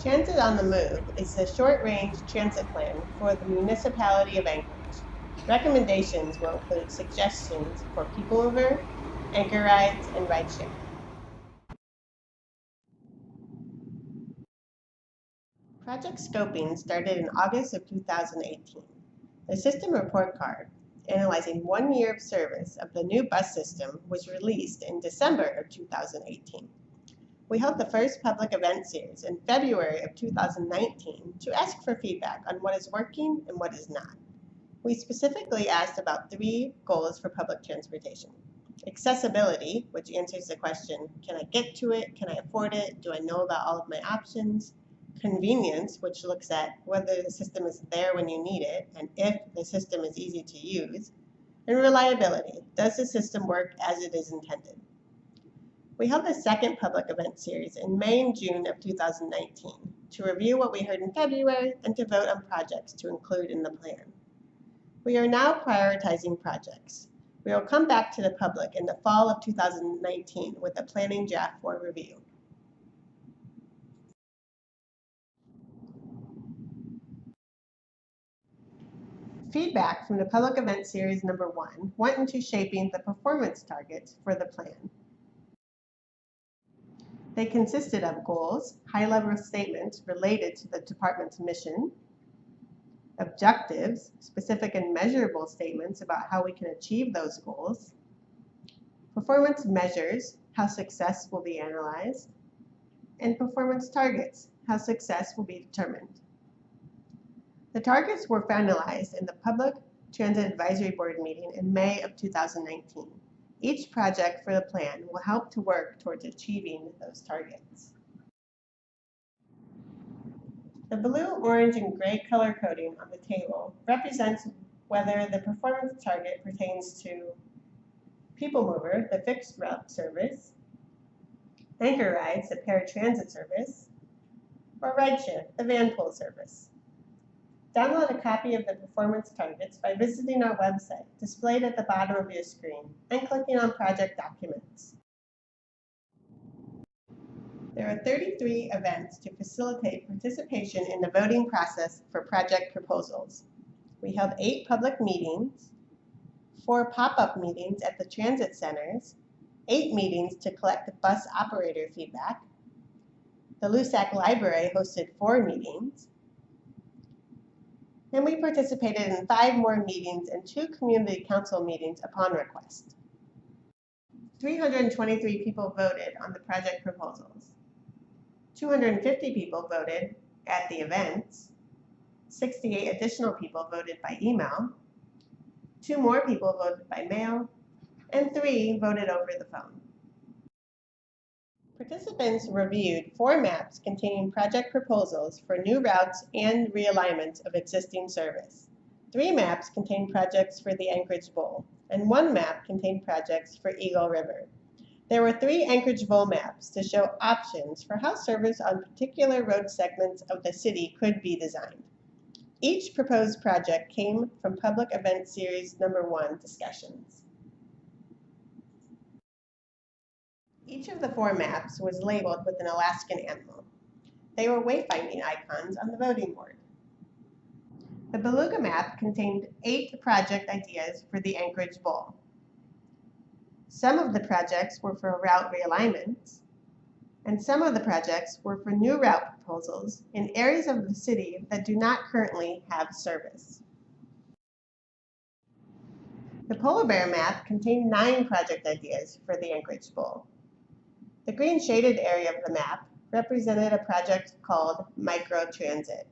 Transit on the Move is the short-range transit plan for the municipality of Anchorage. Recommendations will include suggestions for people mover, anchor rides, and rideshare. Project scoping started in August of 2018. The system report card, analyzing 1 year of service of the new bus system, was released in December of 2018. We held the first public event series in February of 2019 to ask for feedback on what is working and what is not. We specifically asked about 3 goals for public transportation. Accessibility, which answers the question, can I get to it? Can I afford it? Do I know about all of my options? Convenience, which looks at whether the system is there when you need it and if the system is easy to use. And reliability, does the system work as it is intended? We held the second public event series in May and June of 2019 to review what we heard in February and to vote on projects to include in the plan. We are now prioritizing projects. We will come back to the public in the fall of 2019 with a planning draft for review. Feedback from the public event series number 1 went into shaping the performance targets for the plan. They consisted of goals, high-level statements related to the department's mission, objectives, specific and measurable statements about how we can achieve those goals, performance measures, how success will be analyzed, and performance targets, how success will be determined. The targets were finalized in the Public Transit Advisory Board meeting in May of 2019. Each project for the plan will help to work towards achieving those targets. The blue, orange, and gray color coding on the table represents whether the performance target pertains to People Mover, the fixed route service, Anchor Rides, the paratransit service, or Rideshare, the van pool service. Download a copy of the performance targets by visiting our website, displayed at the bottom of your screen, and clicking on Project Documents. There are 33 events to facilitate participation in the voting process for project proposals. We held 8 public meetings, 4 pop-up meetings at the transit centers, 8 meetings to collect bus operator feedback. The LUSAC Library hosted 4 meetings, and we participated in 5 more meetings and 2 community council meetings upon request. 323 people voted on the project proposals. 250 people voted at the events. 68 additional people voted by email. 2 more people voted by mail, and 3 voted over the phone. Participants reviewed 4 maps containing project proposals for new routes and realignment of existing service. 3 maps contained projects for the Anchorage Bowl, and 1 map contained projects for Eagle River. There were 3 Anchorage Bowl maps to show options for how service on particular road segments of the city could be designed. Each proposed project came from Public Event Series number 1 discussions. Each of the 4 maps was labeled with an Alaskan animal. They were wayfinding icons on the voting board. The Beluga map contained 8 project ideas for the Anchorage Bowl. Some of the projects were for route realignments, and some of the projects were for new route proposals in areas of the city that do not currently have service. The Polar Bear map contained 9 project ideas for the Anchorage Bowl. The green shaded area of the map represented a project called Microtransit.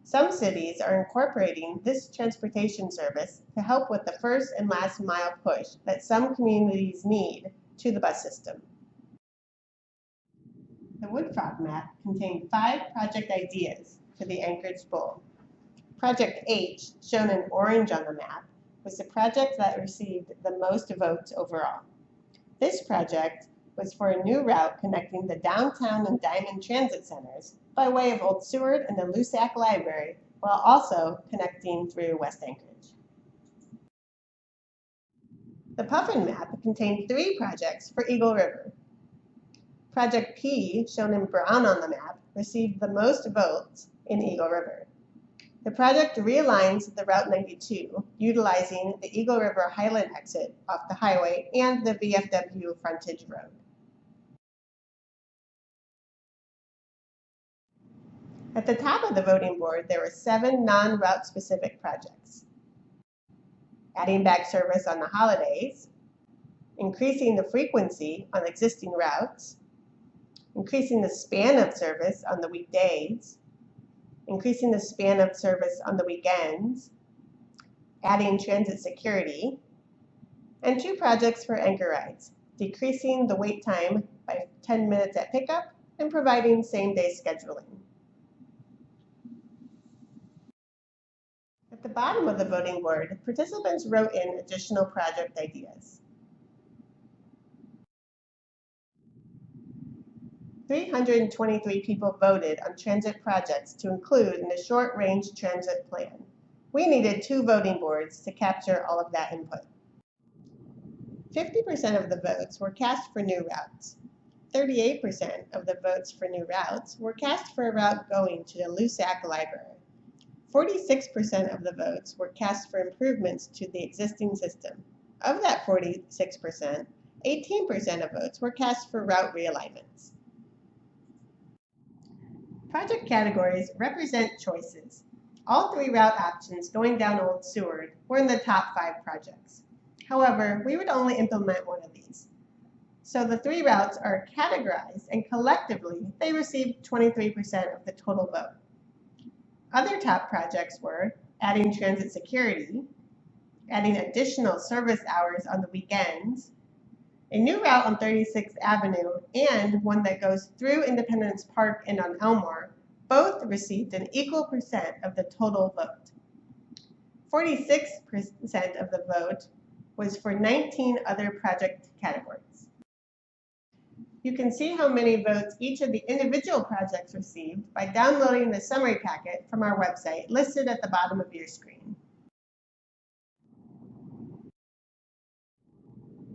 Some cities are incorporating this transportation service to help with the first and last mile push that some communities need to the bus system. The Woodfrog map contained 5 project ideas for the Anchorage Bowl. Project H, shown in orange on the map, was the project that received the most votes overall. This project was for a new route connecting the downtown and Diamond Transit Centers by way of Old Seward and the LUSAC Library, while also connecting through West Anchorage. The Puffin map contained 3 projects for Eagle River. Project P, shown in brown on the map, received the most votes in Eagle River. The project realigns the Route 92, utilizing the Eagle River Highland exit off the highway and the VFW frontage road. At the top of the voting board, there were 7 non-route specific projects. Adding back service on the holidays, increasing the frequency on existing routes, increasing the span of service on the weekdays, increasing the span of service on the weekends, adding transit security, and 2 projects for Anchorage, decreasing the wait time by 10 minutes at pickup and providing same-day scheduling. At the bottom of the voting board, participants wrote in additional project ideas. 323 people voted on transit projects to include in the short-range transit plan. We needed 2 voting boards to capture all of that input. 50% of the votes were cast for new routes. 38% of the votes for new routes were cast for a route going to the Lusac Library. 46% of the votes were cast for improvements to the existing system. Of that 46%, 18% of votes were cast for route realignments. Project categories represent choices. All 3 route options going down Old Seward were in the top 5 projects. However, we would only implement one of these. So the 3 routes are categorized, and collectively, they received 23% of the total vote. Other top projects were adding transit security, adding additional service hours on the weekends, a new route on 36th Avenue, and one that goes through Independence Park and on Elmore, both received an equal percent of the total vote. 46% of the vote was for 19 other project categories. You can see how many votes each of the individual projects received by downloading the summary packet from our website listed at the bottom of your screen.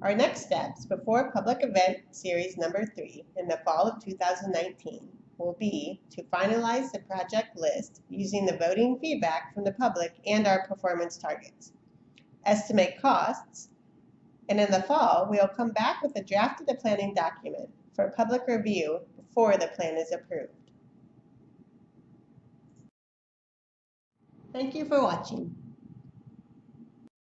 Our next steps before Public Event Series number 3 in the fall of 2019 will be to finalize the project list using the voting feedback from the public and our performance targets, estimate costs, and in the fall, we'll come back with a draft of the planning document for public review before the plan is approved. Thank you for watching.